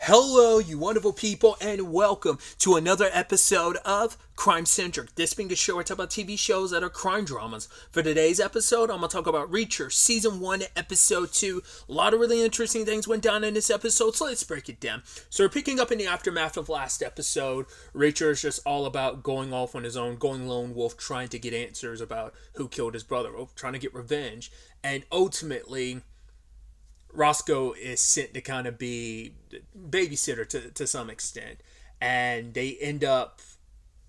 Hello, you wonderful people, and welcome to another episode of Centric. This being a show where I talk about TV shows that are crime dramas. For today's episode, I'm going to talk about Reacher, Season 1, Episode 2. A lot of really interesting things went down in this episode, so let's break it down. So we're picking up in the aftermath of last episode. Reacher is just all about going off on his own, going lone wolf, trying to get answers about who killed his brother, trying to get revenge. And ultimately, Roscoe is sent to kind of be babysitter to some extent. And they end up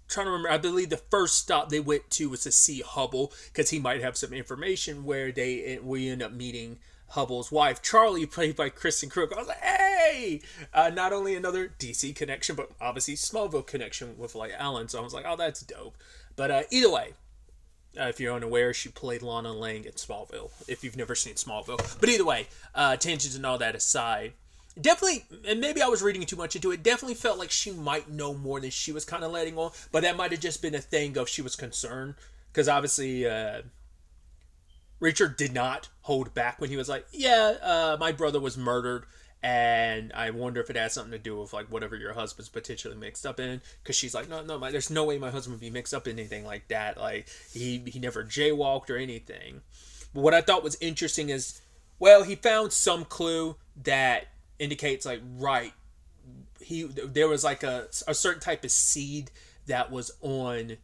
trying to remember, I believe the first stop they went to was to see Hubble, because he might have some information where we end up meeting Hubble's wife, Charlie, played by Kristen Crook. I was like, hey! Not only another DC connection, but obviously Smallville connection with like Alan. So I was like, oh, that's dope. But either way, if you're unaware, she played Lana Lang in Smallville, if you've never seen Smallville. But either way, tangents and all that aside, definitely, and maybe I was reading too much into it, definitely felt like she might know more than she was kind of letting on, but that might have just been a thing of she was concerned, because obviously Richard did not hold back when he was like, yeah, my brother was murdered, and I wonder if it has something to do with like whatever your husband's potentially mixed up in. Because she's like, no, there's no way my husband would be mixed up in anything like that. Like he never jaywalked or anything. But what I thought was interesting is, well, he found some clue that indicates like, right, there was like a certain type of seed that was on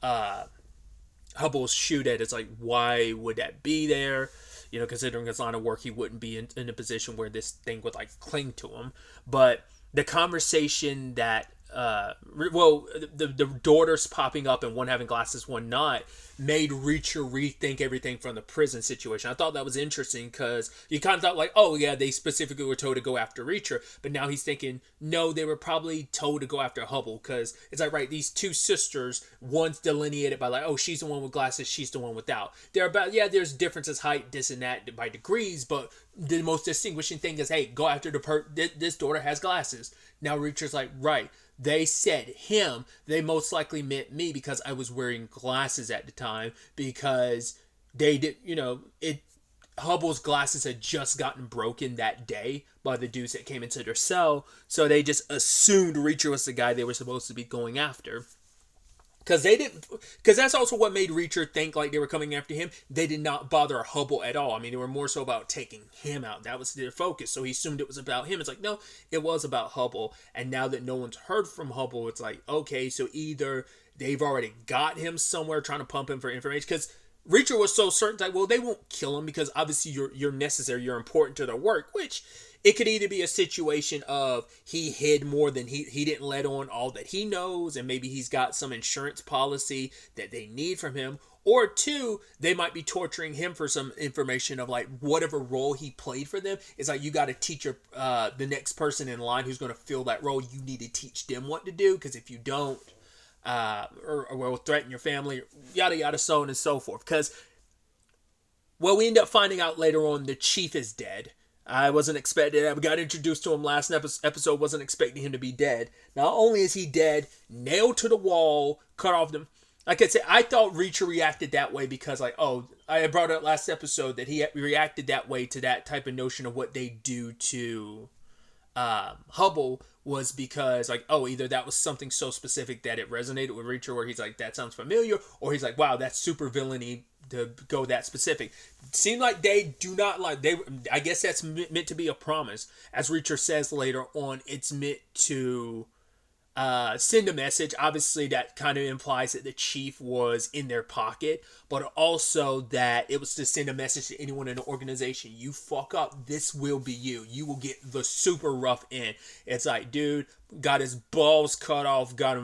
Hubble's shoe that it's like, why would that be there? You know, considering his line of work, he wouldn't be in a position where this thing would like cling to him. But the conversation that, the daughters popping up and one having glasses, one not, made Reacher rethink everything from the prison situation. I thought that was interesting because you kind of thought like, oh yeah, they specifically were told to go after Reacher, but now he's thinking, no, they were probably told to go after Hubble, because it's like, right, these two sisters, one's delineated by like, oh, she's the one with glasses, she's the one without. They're about, yeah, there's differences, height, this and that by degrees, but the most distinguishing thing is, hey, go after this daughter has glasses. Now Reacher's like, right, they said him, they most likely meant me because I was wearing glasses at the time, because they did, Hubble's glasses had just gotten broken that day by the dudes that came into their cell, so they just assumed Reacher was the guy they were supposed to be going after. Because that's also what made Reacher think like they were coming after him. They did not bother Hubble at all. I mean, they were more so about taking him out. That was their focus. So he assumed it was about him. It's like, no, it was about Hubble. And now that no one's heard from Hubble, it's like, okay, so either they've already got him somewhere trying to pump him for information. Because Reacher was so certain that, well, they won't kill him because obviously you're necessary, you're important to their work, which it could either be a situation of he hid more than he didn't let on all that he knows, and maybe he's got some insurance policy that they need from him, or two, they might be torturing him for some information of like whatever role he played for them. It's like, you got to teach the next person in line who's going to fill that role. You need to teach them what to do, because if you don't, or will threaten your family, yada yada, so on and so forth. Because, well, we end up finding out later on the chief is dead. I wasn't expecting that. We got introduced to him last episode. Wasn't expecting him to be dead. Not only is he dead, nailed to the wall, cut off them. Like I said, I thought Reacher reacted that way because, like, oh, I brought up last episode that he reacted that way to that type of notion of what they do to Hubble, was because, like, oh, either that was something so specific that it resonated with Reacher, where he's like, that sounds familiar, or he's like, wow, that's super villainy to go that specific. Seemed like they do not like, I guess that's meant to be a promise. As Reacher says later on, it's meant to send a message. Obviously, that kind of implies that the chief was in their pocket, but also that it was to send a message to anyone in the organization. You fuck up, this will be you. You will get the super rough end. It's like, dude got his balls cut off, got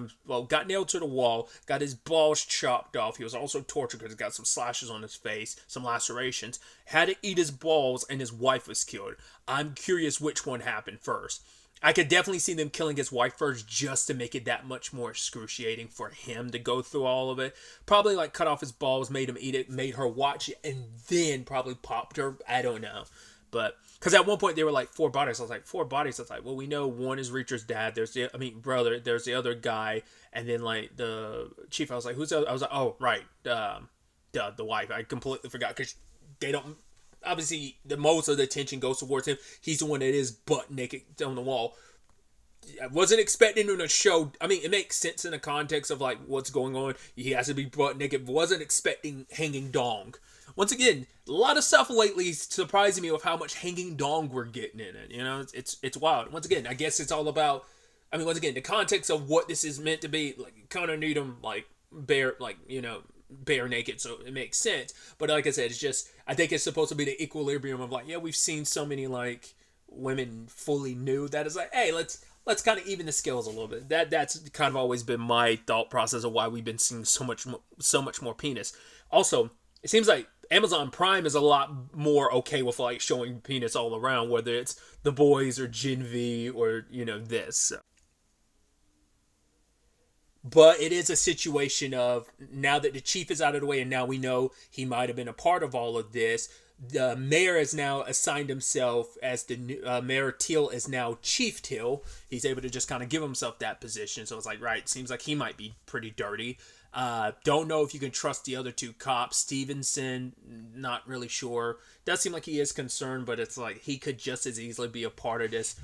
nailed to the wall, got his balls chopped off. He was also tortured because he got some slashes on his face, some lacerations, had to eat his balls, and his wife was killed. I'm curious which one happened first. I could definitely see them killing his wife first, just to make it that much more excruciating for him to go through all of it. Probably like cut off his balls, made him eat it, made her watch it, and then probably popped her. I don't know. But because at one point they were like 4 bodies. I was like, 4 bodies? I was like, well, we know one is Reacher's dad. Brother. There's the other guy. And then like the chief, I was like, who's the other? I was like, oh, right. The wife. I completely forgot because they don't obviously the most of the attention goes towards him. He's the one that is butt naked on the wall. I wasn't expecting him to show. I mean, it makes sense in the context of like what's going on. He has to be butt naked. Wasn't expecting hanging dong. Once again, a lot of stuff lately surprising me with how much hanging dong we're getting in it. You know, it's wild. Once again, I guess it's all about. I mean, once again, the context of what this is meant to be. Like, you kind of need him like bare, like bare naked, so it makes sense. But like I said, it's just I think it's supposed to be the equilibrium of like, yeah, we've seen so many like women fully nude that it's like, hey, let's kind of even the scales a little bit. That's kind of always been my thought process of why we've been seeing so much more penis. Also, it seems like Amazon Prime is a lot more okay with like showing penis all around, whether it's The Boys or Gen V or this. But it is a situation of now that the chief is out of the way and now we know he might have been a part of all of this. The mayor has now assigned himself as the new Mayor Teal is now Chief Teal. He's able to just kind of give himself that position. So it's like, right, seems like he might be pretty dirty. Don't know if you can trust the other two cops. Stevenson, not really sure. Does seem like he is concerned, but it's like he could just as easily be a part of this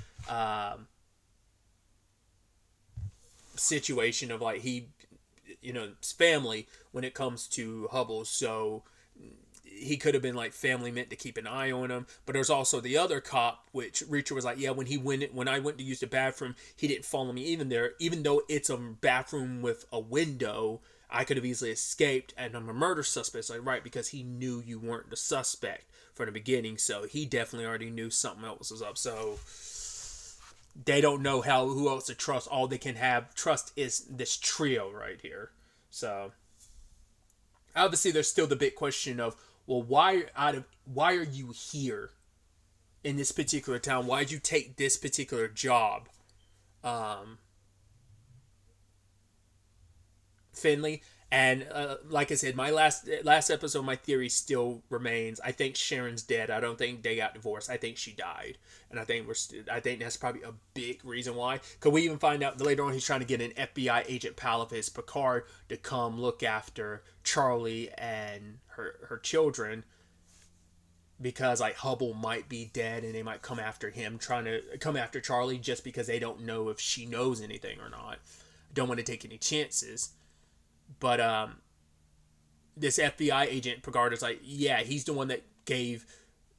situation of like his family when it comes to Hubble. So he could have been like family meant to keep an eye on him. But there's also the other cop, which Reacher was like, yeah, when I went to use the bathroom, he didn't follow me even there, even though it's a bathroom with a window. I could have easily escaped, and I'm a murder suspect. It's like, right, because he knew you weren't the suspect from the beginning, so he definitely already knew something else was up. So they don't know who else to trust. All they can have trust is this trio right here. So obviously, there's still the big question of, well, why are you here in this particular town? Why'd you take this particular job, Finley? And like I said, my last episode, my theory still remains. I think Sharon's dead. I don't think they got divorced. I think she died, and I think that's probably a big reason why. Because we even find out that later on he's trying to get an FBI agent pal of his, Picard, to come look after Charlie and her children, because like Hubble might be dead and they might come after him, trying to come after Charlie just because they don't know if she knows anything or not. Don't want to take any chances. But this FBI agent, Picard, is like, yeah, he's the one that gave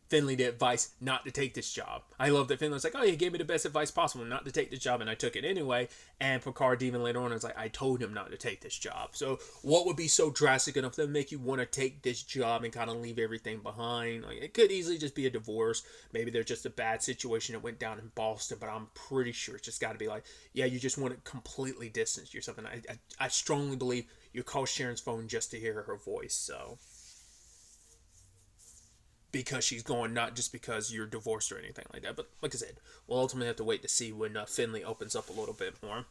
Finley the advice not to take this job. I love that Finley's like, oh, he gave me the best advice possible not to take this job, and I took it anyway. And Picard even later on is like, I told him not to take this job. So what would be so drastic enough to make you want to take this job and kind of leave everything behind? Like, it could easily just be a divorce. Maybe there's just a bad situation that went down in Boston, but I'm pretty sure it's just got to be like, yeah, you just want to completely distance yourself. And I strongly believe you call Sharon's phone just to hear her voice. So because she's going, not just because you're divorced or anything like that. But like I said, we'll ultimately have to wait to see when Finley opens up a little bit more.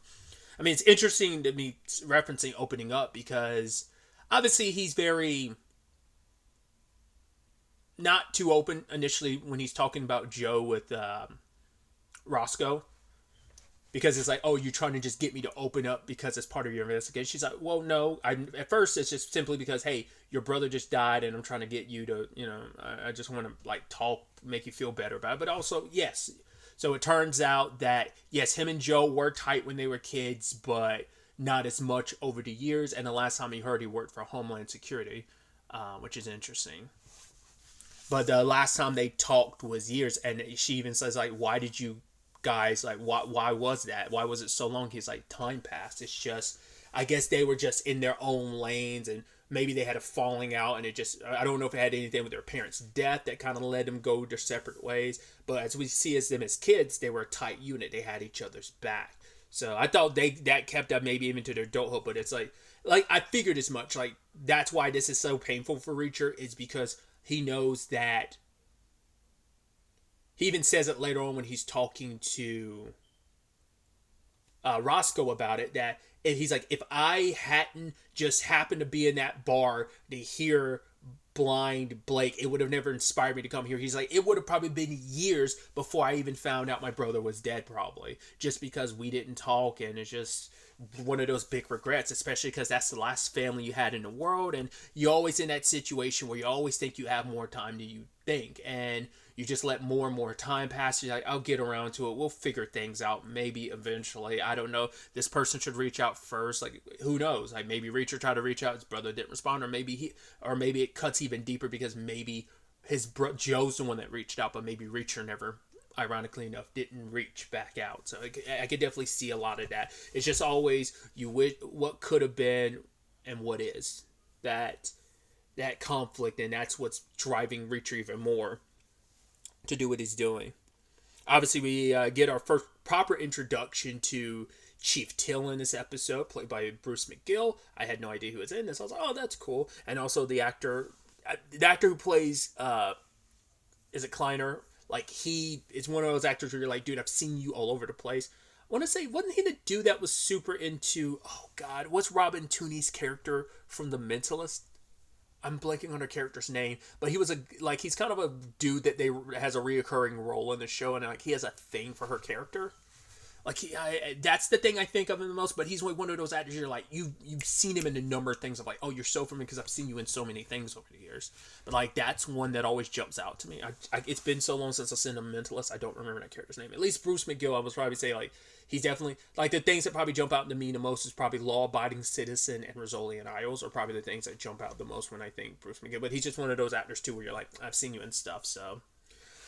I mean, it's interesting to me referencing opening up because obviously he's very not too open initially when he's talking about Joe with Roscoe. Because it's like, oh, you're trying to just get me to open up because it's part of your investigation. She's like, well, no. At first, it's just simply because, hey, your brother just died, and I'm trying to get you to, I just want to, like, talk, make you feel better about it. But also, yes. So it turns out that, yes, him and Joe were tight when they were kids, but not as much over the years. And the last time he heard, he worked for Homeland Security, which is interesting. But the last time they talked was years, and she even says, like, why did you guys, like, why was that? Why was it so long? He's like, time passed. It's just, I guess they were just in their own lanes, and maybe they had a falling out, and it just, I don't know if it had anything with their parents' death that kind of led them go their separate ways. But as we see as them as kids, they were a tight unit. They had each other's back. So I thought that kept up maybe even to their adulthood. But it's like I figured as much. Like, that's why this is so painful for Reacher, is because he knows that. He even says it later on when he's talking to Roscoe about it, that he's like, if I hadn't just happened to be in that bar to hear blind Blake, it would have never inspired me to come here. He's like, it would have probably been years before I even found out my brother was dead, probably, just because we didn't talk. And it's just one of those big regrets, especially because that's the last family you had in the world, and you're always in that situation where you always think you have more time than you think, and you just let more and more time pass. You're like, I'll get around to it, we'll figure things out, maybe eventually, I don't know, this person should reach out first, like, who knows, like, maybe Reacher tried to reach out, his brother didn't respond, or maybe it cuts even deeper because maybe Joe's the one that reached out, but maybe Reacher never, ironically enough, didn't reach back out. So I could definitely see a lot of that. It's just always you wish what could have been and what is that conflict, and that's what's driving Reacher even more to do what he's doing. Obviously, we get our first proper introduction to Chief Till in this episode, played by Bruce McGill. I had no idea who was in this. I was like, oh, that's cool. And also the actor who plays is it Kleiner? Like, he is one of those actors where you're like, dude, I've seen you all over the place. I want to say, wasn't he the dude that was super into, oh God, what's Robin Tooney's character from The Mentalist? I'm blanking on her character's name, but he was he's kind of a dude that has a reoccurring role in the show, and like he has a thing for her character. Like, that's the thing I think of him the most, but he's one of those actors you're like, you've seen him in a number of things of like, oh, you're so familiar because I've seen you in so many things over the years. But like, that's one that always jumps out to me. It's been so long since I've seen The Mentalist, I don't remember that character's name. At least Bruce McGill, I would probably say, like, he's definitely, like, the things that probably jump out to me the most is probably Law Abiding Citizen and Rizzoli Isles are probably the things that jump out the most when I think Bruce McGill. But he's just one of those actors, too, where you're like, I've seen you in stuff, so.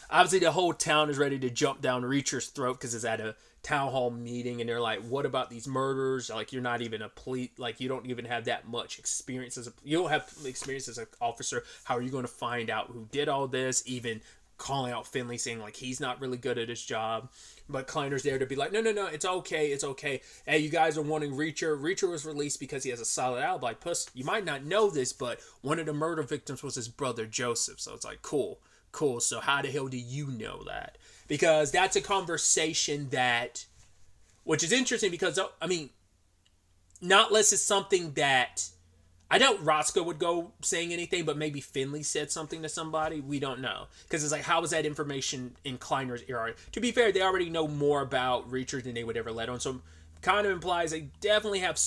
Obviously, the whole town is ready to jump down Reacher's throat because it's at a town hall meeting, and they're like, what about these murders? Like, you're not even you don't even have that much experience you don't have experience as an officer. How are you going to find out who did all this? Even calling out Finley, saying, like, he's not really good at his job. But Kleiner's there to be like, no, it's okay. Hey, you guys are wanting Reacher. Reacher was released because he has a solid alibi. Plus, you might not know this, but one of the murder victims was his brother, Joseph. So it's like, cool. So how the hell do you know that? Because that's a conversation which is interesting because, I mean, not unless it's something that, I doubt Roscoe would go saying anything, but maybe Finley said something to somebody. We don't know. Because it's like, how is that information in Kleiner's ear? To be fair, they already know more about Reacher than they would ever let on. So kind of implies they definitely have,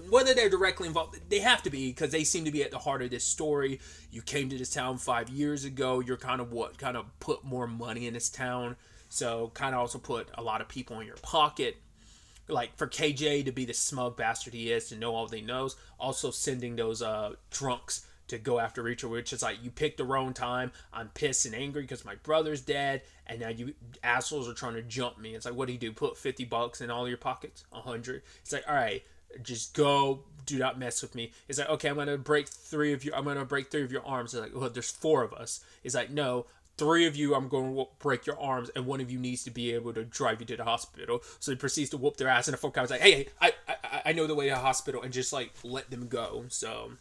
whether they're directly involved, they have to be, because they seem to be at the heart of this story. You came to this town 5 years ago. You're kind of put more money in this town. So kind of also put a lot of people in your pocket. Like, for KJ to be the smug bastard he is, to know all he knows. Also sending those drunks to go after Reacher, which is like, you picked the wrong time. I'm pissed and angry because my brother's dead, and now you assholes are trying to jump me. It's like, what do you do? Put $50 in all your pockets? 100? It's like, all right, just go. Do not mess with me. It's like, okay, I'm gonna break three of your arms. It's like, well, there's 4 of us. It's like, no, 3 of you, I'm going to break your arms, and 1 of you needs to be able to drive you to the hospital. So he proceeds to whoop their ass, and the 4 guy was like, hey, I know the way to the hospital, and just like let them go. So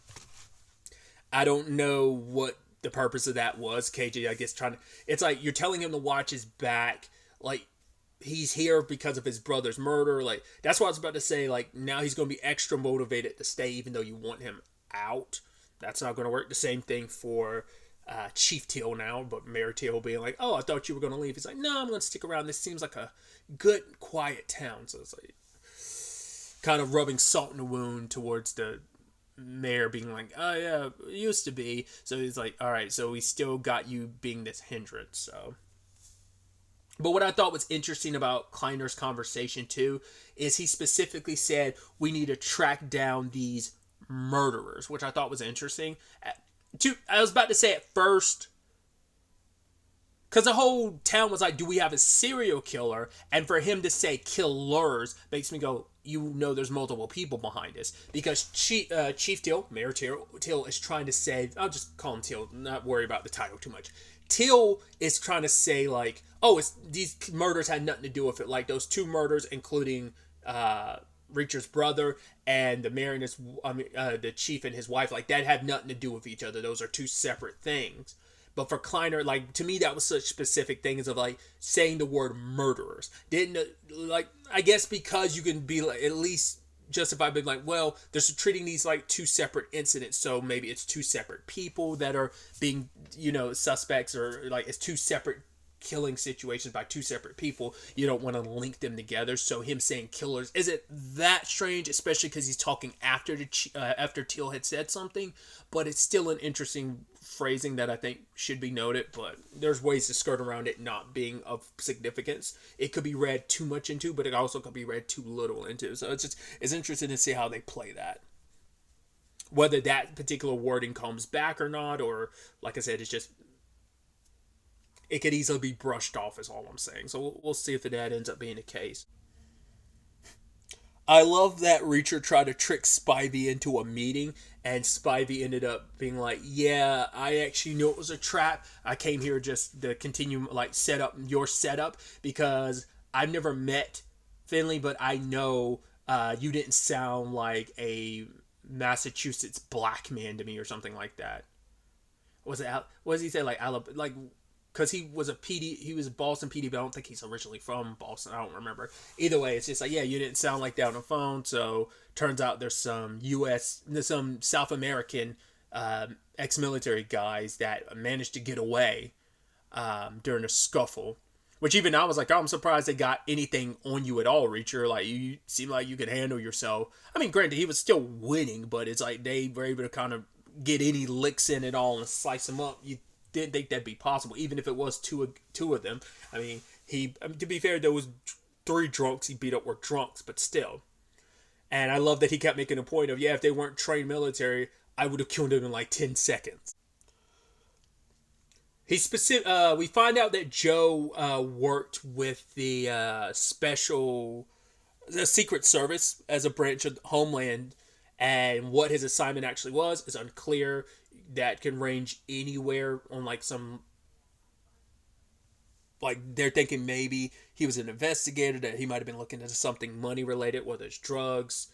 I don't know what the purpose of that was. KJ, I guess, it's like, you're telling him to watch his back. Like, he's here because of his brother's murder. Like, that's what I was about to say. Like, now he's going to be extra motivated to stay, even though you want him out. That's not going to work. The same thing for Chief Till now, but Mayor Till being like, oh, I thought you were going to leave. He's like, no, I'm going to stick around. This seems like a good, quiet town. So it's like, kind of rubbing salt in the wound towards the mayor being like, oh yeah, it used to be. So he's like, all right, so we still got you being this hindrance. So, but what I thought was interesting about Kleiner's conversation too is he specifically said we need to track down these murderers, which I thought was interesting. I was about to say at first, because the whole town was like, do we have a serial killer? And for him to say killers makes me go, you know, there's multiple people behind this. Because Chief Till, Mayor Till is trying to say, I'll just call him Till, not worry about the title too much. Till is trying to say, like, oh, these murders had nothing to do with it. Like, those 2 murders, including Reacher's brother and the mayor and the chief and his wife, like, that had nothing to do with each other. Those are 2 separate things. But for Kleiner, like, to me, that was such specific things of, like, saying the word murderers. Didn't, like, I guess because you can be, like, at least justify being like, well, they're treating these like two separate incidents, so maybe it's two separate people that are being, suspects, or like it's two separate killing situations by two separate people. You don't want to link them together. So him saying killers isn't that strange, especially because he's talking after after Teal had said something. But it's still an interesting phrasing that I think should be noted. But there's ways to skirt around it not being of significance. It could be read too much into, but it also could be read too little into. So it's interesting to see how they play that. Whether that particular wording comes back or not, or like I said, it's just, it could easily be brushed off, is all I'm saying. So we'll see if that ends up being the case. I love that Reacher tried to trick Spivey into a meeting, and Spivey ended up being like, yeah, I actually knew it was a trap. I came here just to continue, like, set up your setup, because I've never met Finley, but I know you didn't sound like a Massachusetts black man to me, or something like that. Was it, what does he say, like, Alabama, like, because he was he was a Boston PD, but I don't think he's originally from Boston. I don't remember. Either way, it's just like, yeah, you didn't sound like that on the phone. So turns out there's some some South American ex-military guys that managed to get away during a scuffle. Which even I was like, oh, I'm surprised they got anything on you at all, Reacher. Like, you seem like you could handle yourself. I mean, granted, he was still winning, but it's like they were able to kind of get any licks in at all and slice him up. You didn't think that'd be possible, even if it was two of them. I mean, to be fair, there was 3 drunks he beat up were drunks, but still. And I love that he kept making a point of, yeah, if they weren't trained military, I would have killed them in like 10 seconds. We find out that Joe worked with the Secret Service as a branch of Homeland, and what his assignment actually was is unclear. That can range anywhere on like some, like, they're thinking maybe he was an investigator, that he might have been looking into something money related, whether it's drugs,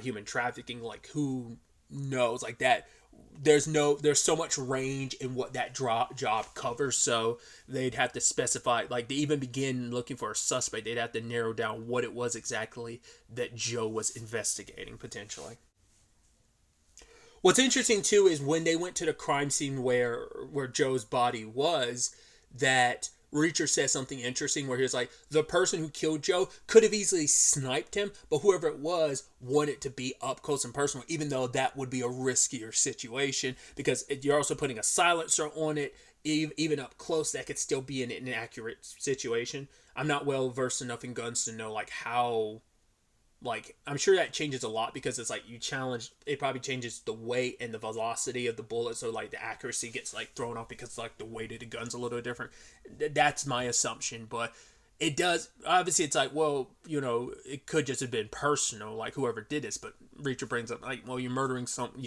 human trafficking, like, who knows, like that. There's so much range in what that job covers, so they'd have to specify, like, to even begin looking for a suspect, they'd have to narrow down what it was exactly that Joe was investigating, potentially. What's interesting too is when they went to the crime scene where Joe's body was, that Reacher says something interesting where he was like, the person who killed Joe could have easily sniped him, but whoever it was wanted to be up close and personal, even though that would be a riskier situation, because you're also putting a silencer on it. Even up close, that could still be an inaccurate situation. I'm not well versed enough in guns to know, like, how, like, I'm sure that changes a lot, because it's like it probably changes the weight and the velocity of the bullet, so like the accuracy gets like thrown off because like the weight of the gun's a little different. That's my assumption, but it does, obviously it's like, well, it could just have been personal, like whoever did this, but Reacher brings up, like, well, you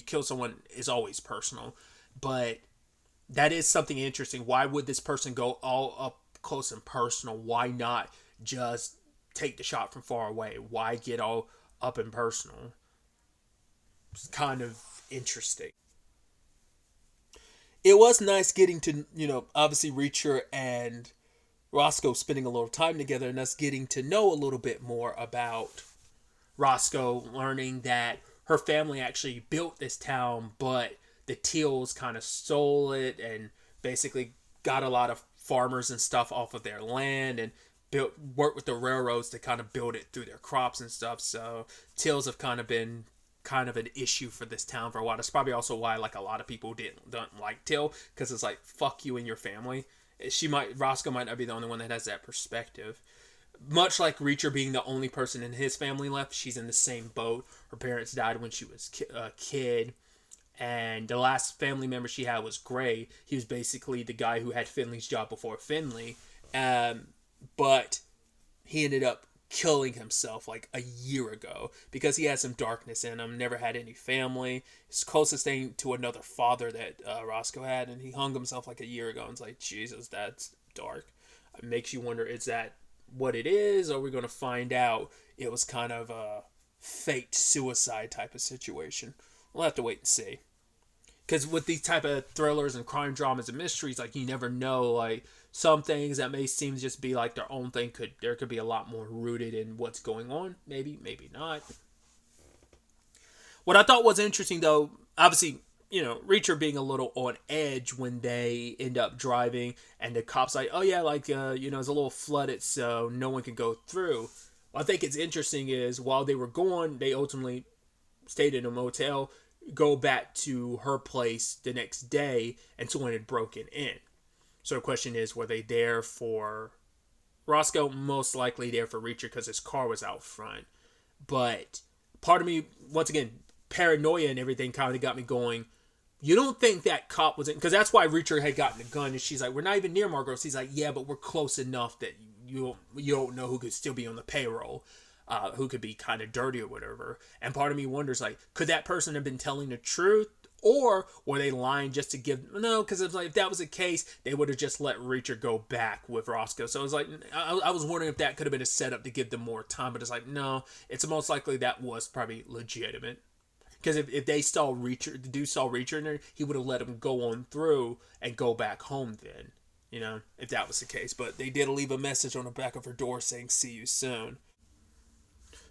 kill someone is always personal, but that is something interesting. Why would this person go all up close and personal? Why not just take the shot from far away? Why get all up and personal? It's kind of interesting. It was nice getting to, obviously Reacher and Roscoe spending a little time together, and us getting to know a little bit more about Roscoe, learning that her family actually built this town, but the Teals kind of stole it and basically got a lot of farmers and stuff off of their land, and worked with the railroads to kind of build it through their crops and stuff. So Teals have kind of been an issue for this town for a while. That's probably also why, like, a lot of people don't like Till, because it's like, fuck you and your family. Roscoe might not be the only one that has that perspective. Much like Reacher being the only person in his family left, she's in the same boat. Her parents died when she was a kid, and the last family member she had was Gray. He was basically the guy who had Finley's job before Finley. But he ended up killing himself like a year ago because he had some darkness in him, never had any family. His closest thing to another father that Roscoe had, and he hung himself like a year ago. And it's like, Jesus, that's dark. It makes you wonder, is that what it is? Or are we going to find out it was kind of a faked suicide type of situation? We'll have to wait and see. Because with these type of thrillers and crime dramas and mysteries, like, you never know, like, some things that may seem to just be like their own thing, there could be a lot more rooted in what's going on. Maybe, maybe not. What I thought was interesting, though, obviously, Reacher being a little on edge when they end up driving, and the cops like, oh yeah, like it's a little flooded, so no one can go through. What I think it's interesting is while they were gone, they ultimately stayed in a motel, go back to her place the next day, and someone had broken in. So the question is, were they there for Roscoe? Most likely there for Reacher because his car was out front. But part of me, once again, paranoia and everything kind of got me going. You don't think that cop was in, because that's why Reacher had gotten the gun, and she's like, we're not even near Margot. He's like, yeah, but we're close enough that you don't know who could still be on the payroll, who could be kind of dirty or whatever. And part of me wonders, like, could that person have been telling the truth, or were they lying just to give? No, because it's like if that was the case, they would have just let Reacher go back with Roscoe. So it was like, I was wondering if that could have been a setup to give them more time, but it's like, no, it's most likely that was probably legitimate. Because if they saw Reacher, the dude saw Reacher in there, he would have let him go on through and go back home then, if that was the case. But they did leave a message on the back of her door saying, see you soon.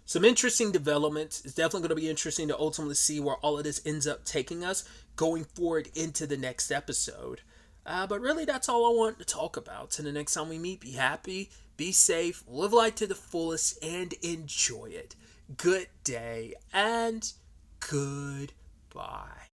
Some interesting developments. It's definitely going to be interesting to ultimately see where all of this ends up taking us going forward into the next episode. But really, that's all I want to talk about. Till the next time we meet, be happy, be safe, live life to the fullest, and enjoy it. Good day, and goodbye.